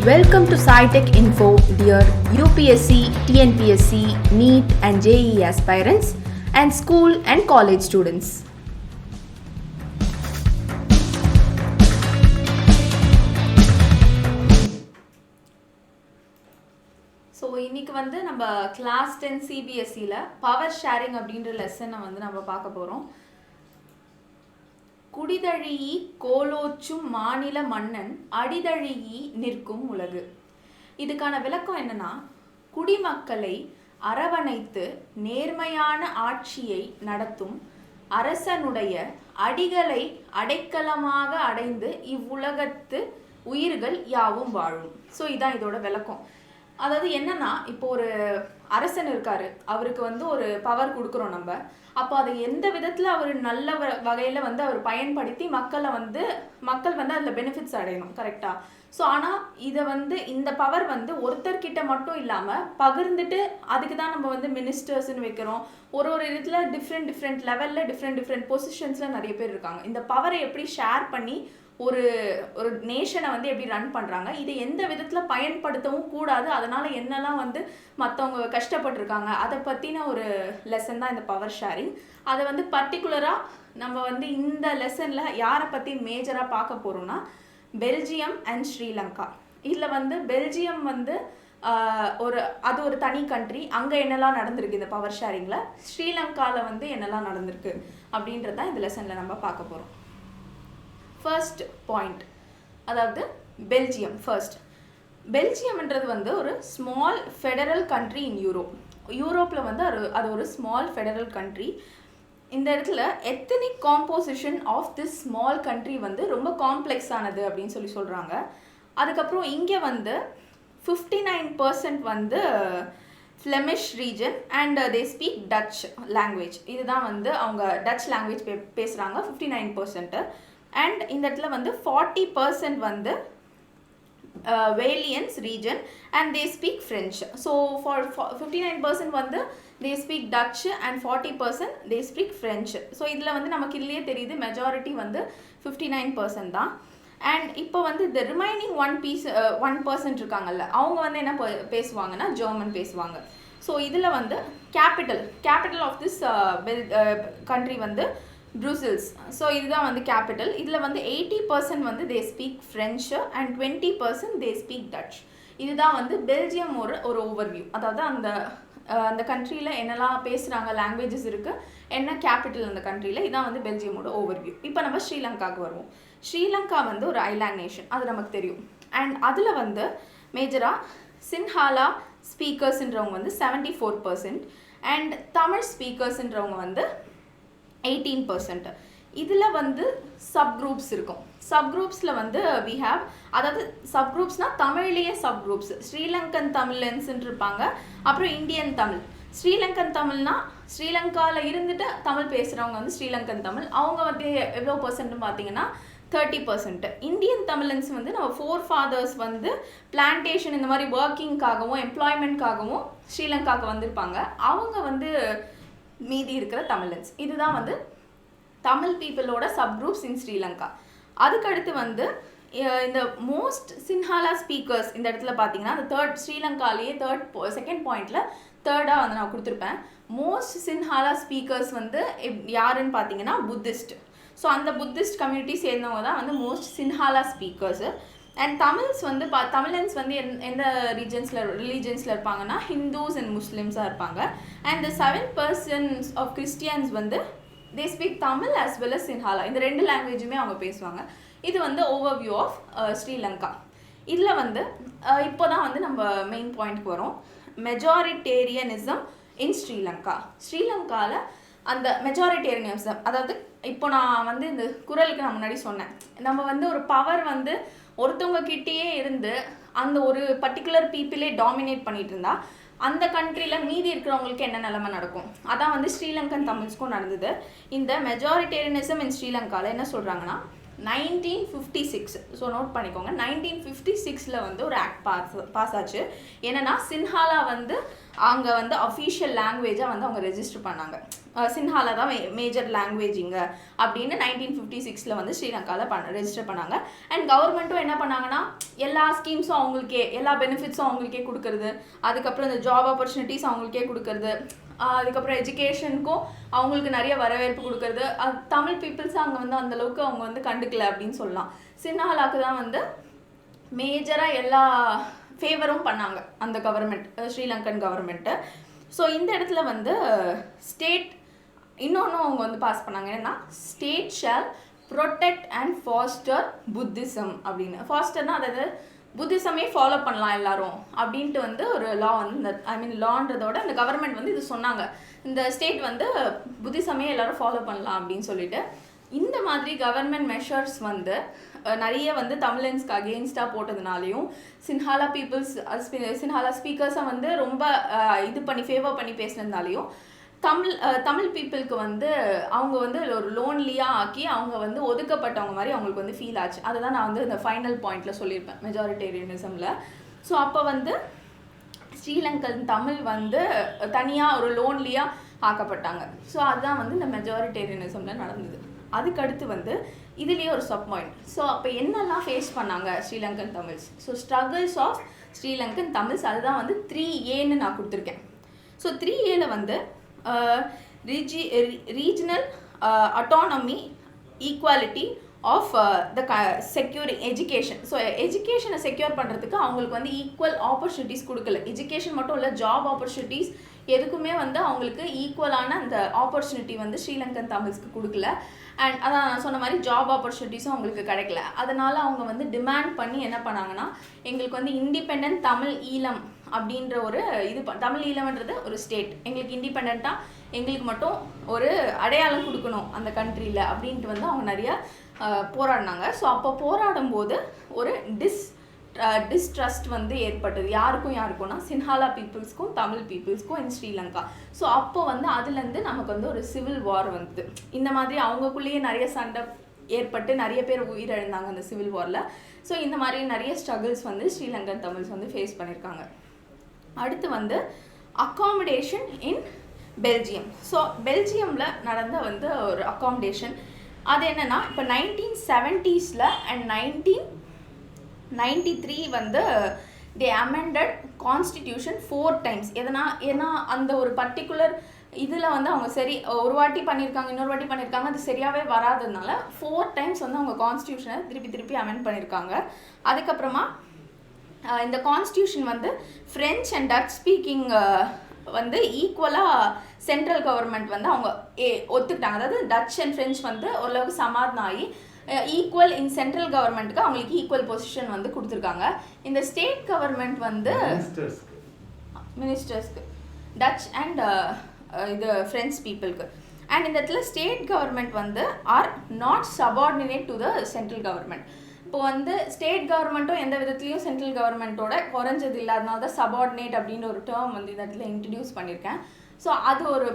Welcome to SciTech Info, dear UPSC, TNPSC, NEET and JEE aspirants and school and college students. So இன்றைக்கி வந்து நம்ம class 10 சிபிஎஸ்சியில் power sharing அப்படின்ற லெசனை வந்து நம்ம பார்க்க போகிறோம். குடிதழீ கோலோச்சும் மாநில மன்னன் அடிதழீ நிற்கும் உலகு. இதுக்கான விளக்கம் என்னன்னா, குடிமக்களை அரவணைத்து நேர்மையான ஆட்சியை நடத்தும் அரசனுடைய அடிகளை அடைக்கலமாக அடைந்து இவ்வுலகத்து உயிர்கள் யாவும் வாழும். ஸோ இதான் இதோட விளக்கம். அதாவது என்னன்னா, இப்போ ஒரு அரசன் இருக்காரு, அவருக்கு வந்து ஒரு பவர் கொடுக்குறோம் நம்ம. அப்போ அதை எந்த விதத்தில் அவர் நல்ல வகையில் வந்து அவர் பயன்படுத்தி மக்கள் வந்து அதில் பெனிஃபிட்ஸ் அடையணும், கரெக்டாக? ஸோ ஆனால் இதை வந்து இந்த பவர் வந்து ஒருத்தர்கிட்ட மட்டும் இல்லாமல் பகிர்ந்துட்டு, அதுக்கு தான் நம்ம வந்து மினிஸ்டர்ஸ்ன்னு வைக்கிறோம். ஒரு இடத்துல டிஃப்ரெண்ட் லெவலில் டிஃப்ரெண்ட் பொசிஷன்ஸில் நிறைய பேர் இருக்காங்க. இந்த பவரை எப்படி ஷேர் பண்ணி ஒரு நேஷனை வந்து எப்படி ரன் பண்ணுறாங்க, இதை எந்த விதத்தில் பயன்படுத்தவும் கூடாது, அதனால் என்னெல்லாம் வந்து மற்றவங்க கஷ்டப்பட்டுருக்காங்க, அதை பற்றின ஒரு லெசன் தான் இந்த பவர் ஷேரிங். அதை வந்து பர்டிகுலராக நம்ம வந்து இந்த லெசனில் யாரை பற்றி மேஜராக பார்க்க போகிறோம்னா, பெல்ஜியம் அண்ட் ஸ்ரீலங்கா. இதில் வந்து பெல்ஜியம் வந்து அது ஒரு தனி கண்ட்ரி, அங்கே என்னெல்லாம் நடந்திருக்கு இந்த பவர் ஷேரிங்கில், ஸ்ரீலங்காவில் வந்து என்னெல்லாம் நடந்திருக்கு அப்படின்றது தான் இந்த லெசனில் நம்ம பார்க்க போகிறோம். ஃபர்ஸ்ட் பாயிண்ட், அதாவது பெல்ஜியம். பெல்ஜியம்ன்றது வந்து ஒரு ஸ்மால் ஃபெடரல் கண்ட்ரி இன் யூரோப்பில் வந்து அது ஒரு ஸ்மால் ஃபெடரல் கண்ட்ரி. இந்த இடத்துல ethnic composition of this small country வந்து ரொம்ப காம்ப்ளெக்ஸ் ஆனது அப்படின்னு சொல்கிறாங்க. அதுக்கப்புறம் இங்கே வந்து 59% வந்து Flemish region and they speak touch language. இதுதான் வந்து அவங்க டச் லாங்குவேஜ் பேசுகிறாங்க 59%. அண்ட் இந்த இடத்துல வந்து 40% வந்து Walloons region and they speak French. So for 59% வந்து they speak Dutch and 40% they speak French. So இதில் வந்து நமக்கு இதுலேயே தெரியுது மெஜாரிட்டி வந்து 59% தான். அண்ட் இப்போ வந்து இந்த ரிமைனிங் 1% இருக்காங்கல்ல, அவங்க வந்து என்ன பேசுவாங்கன்னா ஜெர்மன் பேசுவாங்க. ஸோ இதில் வந்து கேபிட்டல் ஆஃப் திஸ் கண்ட்ரி வந்து ப்ரூசல்ஸ். ஸோ இதுதான் வந்து கேபிட்டல். இதில் வந்து 80% வந்து they speak French and 20% they speak touch. இதுதான் வந்து பெல்ஜியம் ஒரு ஓவர்வியூ. அதாவது அந்த கண்ட்ரியில் என்னெல்லாம் பேசுகிறாங்க, லாங்குவேஜஸ் இருக்குது, என்ன கேபிட்டல் அந்த கண்ட்ரியில், இதான் வந்து பெல்ஜியமோட ஓவர்வியூ. இப்போ நம்ம ஸ்ரீலங்காவுக்கு வருவோம். ஸ்ரீலங்கா வந்து ஒரு ஐலாண்ட் நேஷன், அது நமக்கு தெரியும். அண்ட் அதில் வந்து மேஜராக சின்ஹாலா ஸ்பீக்கர்ஸ்ன்றவங்க வந்து 74% அண்ட் தமிழ் ஸ்பீக்கர்ஸ்ன்றவங்க வந்து 18%. இதில் வந்து சப்குரூப்ஸ் இருக்கும். சப்குரூப்ஸில் வந்து வி ஹேவ், அதாவது சப்குரூப்ஸ்னால் தமிழ்லேயே சப்குரூப்ஸ். ஸ்ரீலங்கன் தமிழன்ஸ்ன்னு இருப்பாங்க, அப்புறம் இந்தியன் தமிழ். ஸ்ரீலங்கன் தமிழ்னா ஸ்ரீலங்காவில் இருந்துட்டு தமிழ் பேசுகிறவங்க வந்து ஸ்ரீலங்கன் தமிழ். அவங்க வந்து எவ்வளோ பர்சன்ட்னு பார்த்தீங்கன்னா 30%. இந்தியன் தமிழன்ஸ் வந்து நம்ம ஃபோர் ஃபாதர்ஸ் வந்து பிளான்டேஷன் இந்த மாதிரி ஒர்க்கிங்காகவும் எம்ப்ளாய்மெண்ட்காகவும் ஸ்ரீலங்காவுக்கு வந்திருப்பாங்க. அவங்க வந்து மீதி இருக்கிற தமிழன்ஸ். இதுதான் வந்து தமிழ் பீப்புளோட சப்குரூப்ஸ் இன் ஸ்ரீலங்கா. அதுக்கடுத்து வந்து இந்த மோஸ்ட் சின்ஹாலா ஸ்பீக்கர்ஸ் இந்த இடத்துல பார்த்தீங்கன்னா, அந்த ஸ்ரீலங்காலேயே செகண்ட் பாயிண்டில் தேர்டாக வந்து நான் கொடுத்துருப்பேன். மோஸ்ட் சின்ஹாலா ஸ்பீக்கர்ஸ் வந்து யாருன்னு பார்த்தீங்கன்னா புத்திஸ்ட். ஸோ அந்த புத்திஸ்ட் கம்யூனிட்டி சேர்ந்தவங்க தான் வந்து மோஸ்ட் சின்ஹாலா ஸ்பீக்கர்ஸு. அண்ட் தமிழன்ஸ் வந்து எந்த ரிலீஜன்ஸில் இருப்பாங்கன்னா ஹிந்துஸ் அண்ட் முஸ்லிம்ஸாக இருப்பாங்க. அண்ட் the 7% ஆஃப் கிறிஸ்டியன்ஸ் வந்து they speak Tamil as well as சின்ஹாலா. இந்த ரெண்டு லாங்குவேஜுமே அவங்க பேசுவாங்க. இது வந்து ஓவர்வியூ ஆஃப் ஸ்ரீலங்கா. இதில் வந்து இப்போ தான் வந்து நம்ம மெயின் பாயிண்ட்க்கு வரோம். மெஜாரிட்டேரியனிசம் இன் ஸ்ரீலங்காவில் அந்த மெஜாரிட்டேரியனிசம், அதாவது இப்போ நான் வந்து இந்த குரலுக்கு நான் முன்னாடி சொன்னேன், நம்ம வந்து ஒரு பவர் வந்து ஒருத்தவங்க கிட்டேயே இருந்து அந்த ஒரு பர்டிகுலர் பீப்புளே டாமினேட் பண்ணிட்டு இருந்தா அந்த கண்ட்ரியில் மீதி இருக்கிறவங்களுக்கு என்ன நிலைமை நடக்கும், அதான் வந்து ஸ்ரீலங்கன் தமிழ்ஸ்க்கும் நடந்தது. இந்த மெஜாரிட்டேரியனிசம் இன் ஸ்ரீலங்காவில் என்ன சொல்கிறாங்கன்னா 1956, ஸோ நோட் பண்ணிக்கோங்க, 1956 வந்து ஒரு ஆக்ட் பாஸ் ஆச்சு. என்னன்னா சின்ஹாலா வந்து அங்கே வந்து அஃபீஷியல் லாங்குவேஜாக வந்து அவங்க ரெஜிஸ்டர் பண்ணாங்க. சின்ஹாலா தான் மேஜர் லாங்குவேஜ் இங்கே அப்படின்னு 1956 வந்து ஸ்ரீலங்காவில் ரெஜிஸ்டர் பண்ணாங்க. அண்ட் கவர்மெண்ட்டும் என்ன பண்ணாங்கன்னா எல்லா ஸ்கீம்ஸும் அவங்களுக்கே, எல்லா பெனிஃபிட்ஸும் அவங்களுக்கே கொடுக்கறது, அதுக்கப்புறம் இந்த ஜாப் ஆப்பர்ச்சுனிட்டிஸ் அவங்களுக்கே கொடுக்கறது, அதுக்கப்புறம் எஜுகேஷனுக்கும் அவங்களுக்கு நிறைய வரவேற்பு கொடுக்கறது. தமிழ் பீப்புள்ஸ் அங்கே வந்து அந்தளவுக்கு அவங்க வந்து கண்டுக்கல அப்படின்னு சொல்லலாம். சின்ஹாலாக்கு தான் வந்து மேஜராக எல்லா ஃபேவரும் பண்ணாங்க அந்த கவர்மெண்ட், ஸ்ரீலங்கன் கவர்மெண்ட்டு. ஸோ இந்த இடத்துல வந்து ஸ்டேட் இன்னொன்று அவங்க வந்து பாஸ் பண்ணாங்க, என்னன்னா state shawl protect and pastor Buddhism அப்படின்னு. ஃபாஸ்டர்னா அதாவது புத்திசமே ஃபாலோ பண்ணலாம் எல்லாரும் அப்படின்ட்டு வந்து ஒரு லா வந்து லான்றதோட அந்த கவர்மெண்ட் வந்து இது சொன்னாங்க, இந்த ஸ்டேட் வந்து புத்திசமே எல்லாரும் ஃபாலோ பண்ணலாம் அப்படின்னு சொல்லிட்டு. இந்த மாதிரி கவர்மெண்ட் மெஷர்ஸ் வந்து நிறைய வந்து தமிழன்ஸ்க்கு அகெயின்ஸ்டாக போட்டதுனாலையும் சின்ஹாலா பீப்புள்ஸ் சின்ஹாலா ஸ்பீக்கர்ஸை வந்து ரொம்ப இது பண்ணி ஃபேவர் பண்ணி பேசினதுனாலையும் தமிழ் பீப்புளுக்கு வந்து அவங்க வந்து ஒரு லோன்லியாக ஆக்கி அவங்க வந்து ஒதுக்கப்பட்டவங்க மாதிரி அவங்களுக்கு வந்து ஃபீல் ஆச்சு. அதை தான் நான் வந்து இந்த ஃபைனல் பாயிண்டில் சொல்லியிருப்பேன் மெஜாரிட்டேரியனிசமில். ஸோ அப்போ வந்து ஸ்ரீலங்கன் தமிழ் வந்து தனியாக ஒரு லோன்லியாக ஆக்கப்பட்டாங்க. ஸோ அதுதான் வந்து இந்த மெஜாரிட்டேரியனிசமில் நடந்தது. அதுக்கடுத்து வந்து இதுலேயே ஒரு சப் பாயிண்ட். ஸோ அப்போ என்னெல்லாம் ஃபேஸ் பண்ணாங்க Sri Lankan Tamils? So struggles of Sri Lankan Tamils, அதுதான் வந்து 3Aன்னு நான் கொடுத்துருக்கேன். ஸோ 3Aல வந்து regional autonomy, equality of securing education. So எஜுகேஷனை செக்யூர் பண்ணுறதுக்கு அவங்களுக்கு வந்து ஈக்குவல் ஆப்பர்ச்சுனிட்டிஸ் கொடுக்கல. எஜுகேஷன் மட்டும் இல்லை, ஜாப் ஆப்பர்ச்சுனிட்டிஸ் எதுக்குமே வந்து அவங்களுக்கு ஈக்குவலான அந்த ஆப்பர்ச்சுனிட்டி வந்து ஸ்ரீலங்கன் தமிழ்ஸ்க்கு கொடுக்கல. அண்ட் அதான் நான் சொன்ன மாதிரி ஜாப் ஆப்பர்ச்சுனிட்டிஸும் அவங்களுக்கு கிடைக்கல. அதனால் அவங்க வந்து டிமாண்ட் பண்ணி என்ன பண்ணாங்கன்னா, எங்களுக்கு வந்து இண்டிபெண்ட் தமிழ் ஈழம் அப்படின்ற ஒரு இது தமிழ் ஈழம்ன்றது ஒரு ஸ்டேட், எங்களுக்கு இண்டிபெண்ட்டாக எங்களுக்கு மட்டும் ஒரு அடையாளம் கொடுக்கணும் அந்த கண்ட்ரியில் அப்படின்ட்டு வந்து அவங்க நிறைய போராடினாங்க. ஸோ அப்போ போராடும்போது ஒரு டிஸ்ட்ரஸ்ட் வந்து ஏற்பட்டது. யாருக்கும்னா சின்ஹாலா பீப்புள்ஸ்க்கும் தமிழ் பீப்புள்ஸ்க்கும் இன் ஸ்ரீலங்கா. ஸோ அப்போ வந்து அதுலேருந்து நமக்கு வந்து ஒரு சிவில் வார் வந்து இந்த மாதிரி அவங்களுக்குள்ளேயே நிறைய சண்டை ஏற்பட்டு நிறைய பேர் உயிரிழந்தாங்க அந்த சிவில் வாரில். ஸோ இந்த மாதிரி நிறைய ஸ்ட்ரகிள்ஸ் வந்து ஸ்ரீலங்கன் தமிழ்ஸ் வந்து ஃபேஸ் பண்ணியிருக்காங்க. அடுத்து வந்து அக்காமடேஷன் இன் பெல்ஜியம். ஸோ பெல்ஜியமில் நடந்த வந்து ஒரு அக்காமடேஷன் அது என்னென்னா, இப்போ 1970s அண்ட் 1993 வந்து தே அமெண்டட் கான்ஸ்டிடியூஷன் 4 times. ஏன்னா அந்த ஒரு பர்டிகுலர் இதில் வந்து அவங்க சரி ஒரு வாட்டி பண்ணியிருக்காங்க, இன்னொரு வாட்டி பண்ணியிருக்காங்க, அது சரியாகவே வராததுனால 4 times வந்து அவங்க கான்ஸ்டியூஷனை திருப்பி அமெண்ட் பண்ணியிருக்காங்க. அதுக்கப்புறமா இந்த கான்ஸ்டியூஷன் வந்து ஃப்ரெஞ்ச் அண்ட் டச் ஸ்பீக்கிங் வந்து ஈக்குவலாக சென்ட்ரல் கவர்மெண்ட் வந்து அவங்க ஒத்துக்கிட்டாங்க. அதாவது டச் அண்ட் ஃப்ரெஞ்ச் வந்து ஓரளவுக்கு சமாதானம் ஆகி ஈக்குவல் இன் சென்ட்ரல் கவர்மெண்ட்டுக்கு அவங்களுக்கு ஈக்குவல் பொசிஷன் வந்து கொடுத்துருக்காங்க. இந்த ஸ்டேட் கவர்மெண்ட் வந்து மினிஸ்டர்ஸ்க்கு டச் அண்ட் இது ஃப்ரெஞ்ச் பீப்புளுக்கு. அண்ட் இந்த இடத்துல ஸ்டேட் கவர்மெண்ட் வந்து are not subordinate to the central government. இப்போ வந்து ஸ்டேட் கவர்மெண்ட்டும் எந்த விதத்துலையும் சென்ட்ரல் கவர்மெண்ட்டோட குறைஞ்சது இல்லாதனால தான் சபார்டினேட் அப்படின்னு ஒரு டேர்ம் வந்து இந்த இடத்துல இன்ட்ரடியூஸ் பண்ணியிருக்கேன். ஸோ அது ஒரு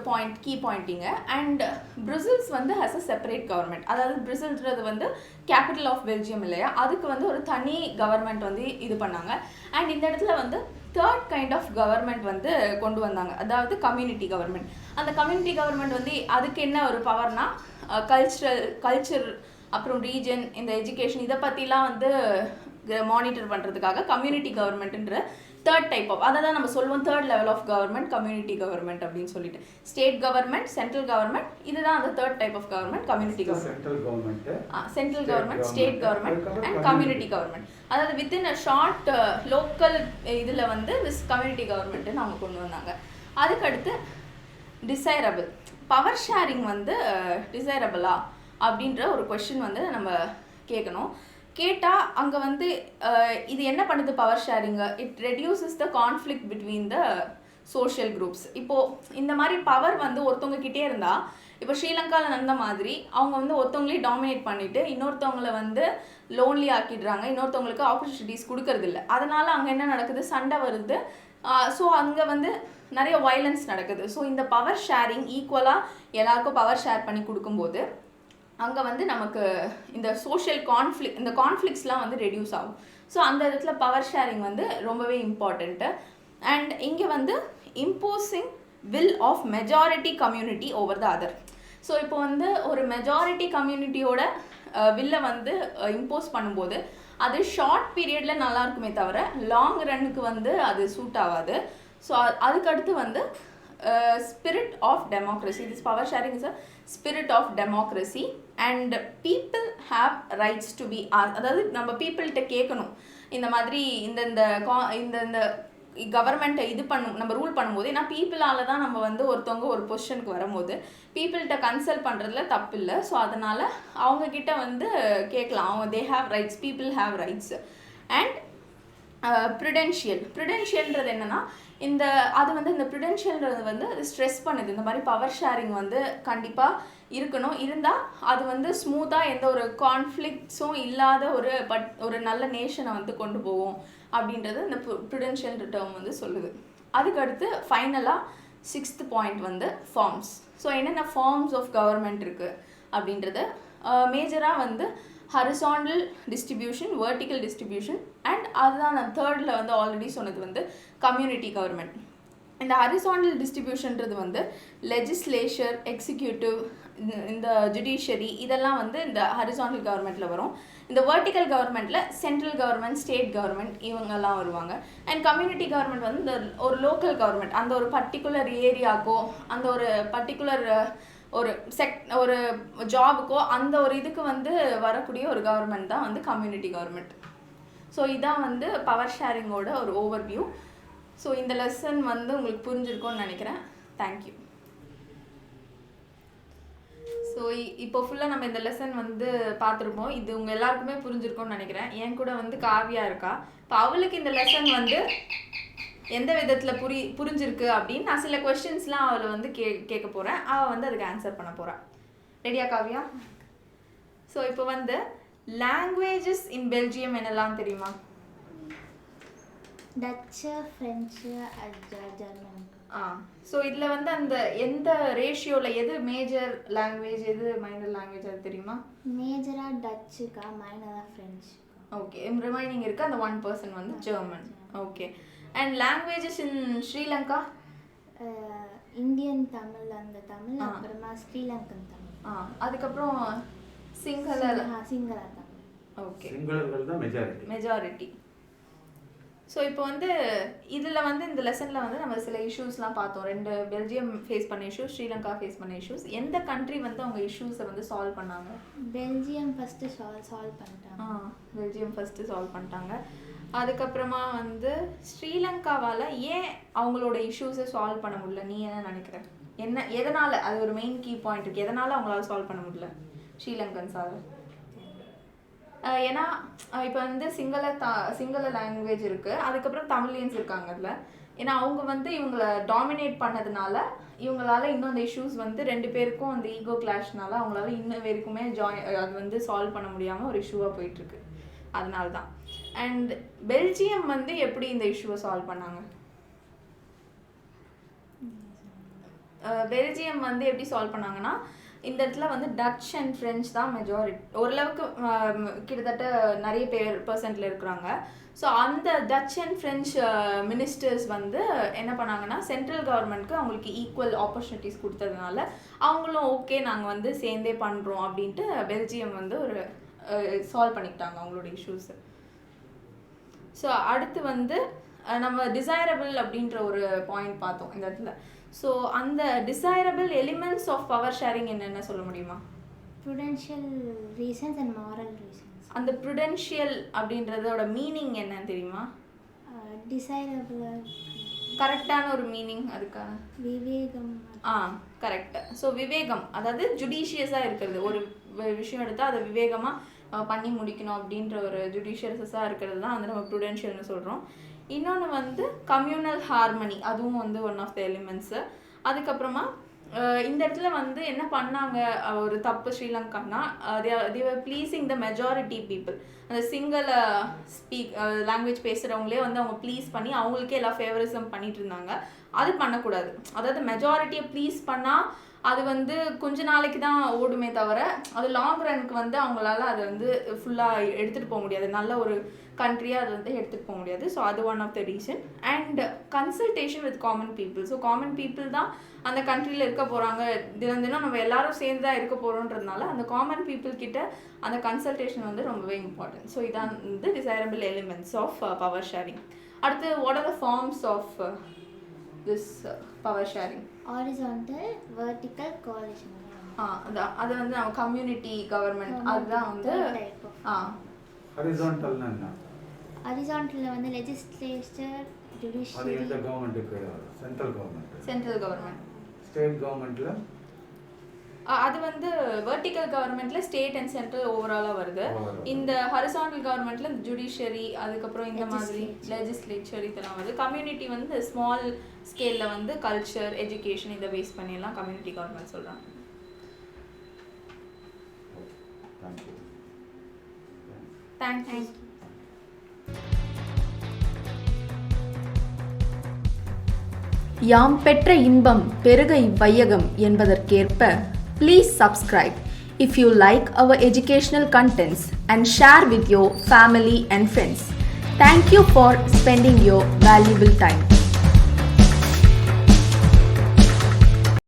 கீ பாயிண்டிங்க. அண்ட் பிரசில்ஸ் வந்து ஹஸ் அ செப்பரேட் கவர்மெண்ட். அதாவது பிரசில்ன்றது வந்து கேபிட்டல் ஆஃப் பெல்ஜியம் இல்லையா, அதுக்கு வந்து ஒரு தனி கவர்மெண்ட் வந்து இது பண்ணாங்க. அண்ட் இந்த இடத்துல வந்து தேர்ட் கைண்ட் ஆஃப் கவர்மெண்ட் வந்து கொண்டு வந்தாங்க, அதாவது கம்யூனிட்டி கவர்மெண்ட். அந்த கம்யூனிட்டி கவர்மெண்ட் வந்து அதுக்கு என்ன ஒரு பவர்னா கல்ச்சர் அப்புறம் ரீஜன், இந்த எஜுகேஷன் இதை பற்றிலாம் வந்து மானிட்டர் பண்ணுறதுக்காக கம்யூனிட்டி கவர்மெண்ட்ன்ற தேர்ட் டைப் ஆஃப், அதை தான் நம்ம சொல்லுவோம் third level of government community government அப்படின்னு சொல்லிட்டு. ஸ்டேட் கவர்மெண்ட், சென்ட்ரல் கவர்மெண்ட், இதுதான் அந்த third type of government community government. Central government, state government and community government. அதாவது வித்தின் அ ஷார்ட் லோக்கல் இதில் வந்து திஸ் கம்யூனிட்டி கவர்மெண்ட்டுன்னு அவங்க கொண்டு வந்தாங்க. அதுக்கடுத்து டிசைரபிள் பவர் ஷேரிங் வந்து டிசைரபிளா அப்படின்ற ஒரு கொஸ்டின் வந்து நம்ம கேட்கணும். கேட்டால் அங்கே வந்து இது என்ன பண்ணுது power sharing? It reduces the conflict between the social groups. இப்போது இந்த மாதிரி பவர் வந்து ஒருத்தவங்க கிட்டே இருந்தால், இப்போ ஸ்ரீலங்காவில் நடந்த மாதிரி அவங்க வந்து ஒருத்தவங்களே டாமினேட் பண்ணிவிட்டு இன்னொருத்தவங்களை வந்து லோன்லி ஆக்கிடுறாங்க, இன்னொருத்தவங்களுக்கு ஆப்பர்ச்சுனிட்டிஸ் கொடுக்கறதில்ல. அதனால் அங்கே என்ன நடக்குது? சண்டை வருது. ஸோ அங்கே வந்து நிறைய வயலன்ஸ் நடக்குது. ஸோ இந்த பவர் ஷேரிங் ஈக்குவலாக எல்லாருக்கும் பவர் ஷேர் பண்ணி கொடுக்கும்போது அங்கே வந்து நமக்கு இந்த சோஷியல் இந்த கான்ஃப்ளிக்ஸ்லாம் வந்து ரெடியூஸ் ஆகும். ஸோ அந்த இடத்துல பவர் ஷேரிங் வந்து ரொம்பவே இம்பார்ட்டண்ட்டு. அண்ட் இங்கே வந்து imposing will of majority community over the other. So இப்போ வந்து ஒரு மெஜாரிட்டி கம்யூனிட்டியோட வில்லை வந்து இம்போஸ் பண்ணும்போது அது ஷார்ட் பீரியடில் நல்லா இருக்குமே தவிர லாங் ரன்னுக்கு வந்து அது சூட் ஆகாது. ஸோ அதுக்கடுத்து வந்து spirit of democracy. This power sharing is a spirit of democracy and people have rights to be அதாவது நம்ம பீப்புள்கிட்ட கேட்கணும் இந்த மாதிரி இந்த கவர்மெண்ட்டை இது நம்ம ரூல் பண்ணும்போது, ஏன்னா பீப்புளால தான் நம்ம வந்து ஒருத்தவங்க ஒரு பொசிஷனுக்கு வரும்போது பீப்புள்கிட்ட கன்சல்ட் பண்ணுறதுல தப்பு இல்லை. ஸோ அதனால் அவங்கக்கிட்ட வந்து கேட்கலாம். அவங்க they have rights, people have rights. And ப்ரிடென்ஷியல்ன்றது என்னென்னா அது வந்து இந்த ப்ரிடென்ஷியல்ன்றது வந்து அது ஸ்ட்ரெஸ் பண்ணுது. இந்த மாதிரி பவர் ஷேரிங் வந்து கண்டிப்பாக இருக்கணும். இருந்தால் அது வந்து ஸ்மூத்தாக எந்த ஒரு கான்ஃப்ளிக்ட்ஸும் இல்லாத ஒரு நல்ல நேஷனை வந்து கொண்டு போவோம் அப்படின்றது இந்த ப்ரிடென்ஷியல் டேர்ம் வந்து சொல்லுது. அதுக்கடுத்து ஃபைனலாக 6th பாயிண்ட் வந்து ஃபார்ம்ஸ். ஸோ என்னென்ன ஃபார்ம்ஸ் ஆஃப் கவர்மெண்ட் இருக்குது அப்படின்றது மேஜராக வந்து horizontal distribution, vertical distribution and அதுதான் நான் தேர்டில் வந்து ஆல்ரெடி சொன்னது வந்து கம்யூனிட்டி கவர்மெண்ட். இந்த ஹரிசாண்டல் டிஸ்ட்ரிபியூஷன்றது வந்து லெஜிஸ்லேச்சர், எக்ஸிக்யூட்டிவ், இந்த ஜுடிஷியரி இதெல்லாம் வந்து இந்த ஹரிசாண்டல் கவர்மெண்ட்டில் வரும். இந்த வெர்டிக்கல் கவர்மெண்ட்டில் சென்ட்ரல் கவர்மெண்ட், ஸ்டேட் கவர்மெண்ட் இவங்கெல்லாம் வருவாங்க. அண்ட் கம்யூனிட்டி கவர்மெண்ட் வந்து இந்த ஒரு லோக்கல் கவர்மெண்ட், அந்த ஒரு பர்டிகுலர் ஏரியாக்கோ அந்த ஒரு பர்டிகுலர் ஒரு ஜாபுக்கோ அந்த ஒரு இதுக்கு வந்து வரக்கூடிய ஒரு கவர்மெண்ட் தான் வந்து கம்யூனிட்டி கவர்மெண்ட். ஸோ இதான் வந்து பவர் ஷேரிங்கோட ஒரு ஓவர்வியூ. ஸோ இந்த லெசன் வந்து உங்களுக்கு புரிஞ்சிருக்கும்னு நினைக்கிறேன். தேங்க்யூ. ஸோ இப்போ ஃபுல்லாக நம்ம இந்த லெசன் வந்து பார்த்துருப்போம். இது உங்கள் எல்லாருக்குமே புரிஞ்சிருக்கும்னு நினைக்கிறேன். என் கூட வந்து காவியா இருக்கா. இப்போ அவளுக்கு இந்த லெசன் வந்து எந்த விதத்தில் புரிஞ்சிருக்கு அப்படின்னு நான் சில கொஸ்டின்ஸ்லாம் அவளை வந்து கேட்க போகிறேன். அவள் வந்து அதுக்கு ஆன்சர் பண்ண போகிறாள். ரெடியா காவியா? ஸோ இப்போ வந்து லாங்குவேஜஸ் இன் பெல்ஜியம் என்னெல்லாம் தெரியுமா? Dutch, French, German. ஸோ இதில் வந்து அந்த எந்த ரேஷியோவில் எது மேஜர் லாங்குவேஜ் எது மைனர் லாங்குவேஜ் அது தெரியுமா? மேஜராக டச்சுக்கா, மைனராக ஃப்ரெஞ்சு. ஓகே, ரிமைனிங் இருக்குது அந்த 1% வந்து German. Okay. And languages in Sri Lanka? Indian Tamil, அந்த தமிழ், அப்புறமா ஸ்ரீலங்கன் தமிழ், அதுக்கப்புறம் சிங்கள தமிழ். ஓகே, சிங்களர்கள் தான் மெஜாரிட்டி. ஸோ இப்போ வந்து இதில் வந்து இந்த லெசனில் வந்து நம்ம சில இஷ்யூஸ்லாம் பார்த்தோம். 2 பெல்ஜியம் ஃபேஸ் பண்ண இஷ்யூஸ், ஸ்ரீலங்கா ஃபேஸ் பண்ண இஷ்யூஸ். எந்த கண்ட்ரி வந்து அவங்க இஷ்யூஸை வந்து சால்வ் பண்ணாங்க? பெல்ஜியம் ஃபஸ்ட்டு சால்வ் பண்ணிட்டாங்க. பெல்ஜியம் ஃபஸ்ட்டு சால்வ் பண்ணிட்டாங்க. அதுக்கப்புறமா வந்து ஸ்ரீலங்காவால் ஏன் அவங்களோட இஷ்யூஸை சால்வ் பண்ண முடியல? நீ என்ன நினைக்கிற? எதனால்? அது ஒரு மெயின் கீ பாயிண்ட் இருக்குது. எதனால் அவங்களால சால்வ் பண்ண முடியல ஸ்ரீலங்கன்ஸால்? ஏன்னா இப்போ வந்து சிங்கள லாங்குவேஜ் இருக்குது, அதுக்கப்புறம் தமிழியன்ஸ் இருக்காங்கல்ல. ஏன்னா அவங்க வந்து இவங்களை டாமினேட் பண்ணதுனால இவங்களால இன்னும் அந்த இஷ்யூஸ் வந்து 2 பேருக்கும் அந்த ஈகோ கிளாஷ்னால அவங்களால இன்னும் வரைக்குமே அது வந்து சால்வ் பண்ண முடியாமல் ஒரு இஷ்யூவாக போயிட்டுருக்கு. அதனால தான். அண்ட் பெல்ஜியம் வந்து எப்படி இந்த இஷ்யூவை சால்வ் பண்ணாங்க? பெல்ஜியம் வந்து எப்படி சால்வ் பண்ணாங்கன்னா, இந்த இடத்துல வந்து டச் அண்ட் ஃப்ரெஞ்ச் தான் மெஜாரிட்டி. ஓரளவுக்கு கிட்டத்தட்ட நிறைய பர்சன்ட்ல இருக்கிறாங்க. ஸோ அந்த டச் அண்ட் ஃப்ரெஞ்ச் மினிஸ்டர்ஸ் வந்து என்ன பண்ணாங்கன்னா, சென்ட்ரல் கவர்மெண்ட்க்கு அவங்களுக்கு ஈக்குவல் ஆப்பர்ச்சுனிட்டிஸ் கொடுத்ததுனால அவங்களும் ஓகே நாங்கள் வந்து சேர்ந்தே பண்ணுறோம் அப்படின்ட்டு பெல்ஜியம் வந்து ஒரு சால்வ் பண்ணிக்கிட்டாங்க அவங்களோட இஷ்யூஸை. ஸோ அடுத்து வந்து நம்ம டிசைரபிள் அப்படின்ற ஒரு பாயிண்ட் பார்த்தோம் இந்த இடத்துல. ஸோ அந்த desirable elements of power sharing என்னென்ன சொல்ல முடியுமா? Prudential reasons and moral reasons. அந்த ப்ருடென்ஷியல் அப்படின்றதோட மீனிங் என்னன்னு தெரியுமா? டிசைரபிள் கரெக்டான ஒரு மீனிங் அதுக்கான விவேகம். கரெக்ட். ஸோ விவேகம், அதாவது ஜுடிஷியஸாக இருக்கிறது. ஒரு விஷயம் எடுத்தால் அதை விவேகமாக பண்ணி முடிக்கணும் அப்படின்ற ஒரு ஜுடிஷியஸாக இருக்கிறது தான் வந்து நம்ம ப்ருடென்ஷியல்னு சொல்கிறோம். இன்னொன்று வந்து கம்யூனல் ஹார்மனி, அதுவும் வந்து ஒன் ஆஃப் த எலிமெண்ட்ஸு. அதுக்கப்புறமா இந்த இடத்துல வந்து என்ன பண்ணாங்க ஒரு தப்பு ஸ்ரீலங்கான்னா, தேவர் ப்ளீஸிங் த மெஜாரிட்டி பீப்புள். அந்த சிங்கள லாங்குவேஜ் பேசுகிறவங்களே வந்து அவங்க ப்ளீஸ் பண்ணி அவங்களுக்கே எல்லா ஃபேவரிசம் பண்ணிட்டு இருந்தாங்க. அது பண்ணக்கூடாது. அதாவது மெஜாரிட்டியை ப்ளீஸ் பண்ணால் அது வந்து கொஞ்ச நாளைக்கு தான் ஓடுமே தவிர அது லாங் ரனுக்கு வந்து அவங்களால அதை வந்து ஃபுல்லாக எடுத்துகிட்டு போக முடியாது, நல்ல ஒரு கண்ட்ரியாக அதை வந்து எடுத்துகிட்டு போக முடியாது. ஸோ அது one of the reason. And consultation with common people. So common people தான் அந்த கண்ட்ரியில் இருக்க போகிறாங்க, தினம் தினம் நம்ம எல்லாரும் சேர்ந்து தான் இருக்க போகிறோன்றதுனால அந்த காமன் பீப்புள் கிட்ட அந்த கன்சல்டேஷன் வந்து ரொம்பவே இம்பார்ட்டன்ட். ஸோ இதான் வந்து desirable elements of power sharing. அடுத்து what are the forms of this power sharing? horizontal, vertical, coalition. அது வந்து நம்ம கம்யூனிட்டி கவர்மெண்ட் அதுதான் வந்து ஹாரிசான்டல்னா என்ன? ஹாரிசான்டல்ல வந்து லெஜிஸ்லேச்சர், அது ஜுடிஷியரி. எந்த கவர்மெண்ட்டுக்கு? Central government. Central government. State கவர்மெண்ட்ல அது வந்து வெர்டிக்கல் கவர்மெண்ட்ல ஸ்டேட் அண்ட் சென்ட்ரல் ஓவராலாக வருது. இந்த ஹரிசாண்டல் கவர்மெண்ட்ல ஜுடிஷியரி, அதுக்கப்புறம் இந்த மாதிரி லெஜிஸ்லேச்சர் இதெல்லாம் வருது. கம்யூனிட்டி வந்து ஸ்மால் ஸ்கேலில் வந்து கல்ச்சர், எஜுகேஷன் இதை பேஸ் பண்ணியெல்லாம் கம்யூனிட்டி கவர்மெண்ட் சொல்கிறாங்க. தேங்க்யூ. யாம் பெற்ற இன்பம் பெருக இவ்வையகம் என்பதற்கேற்ப please subscribe if you like our educational contents and share with your family and friends. Thank you for spending your valuable time.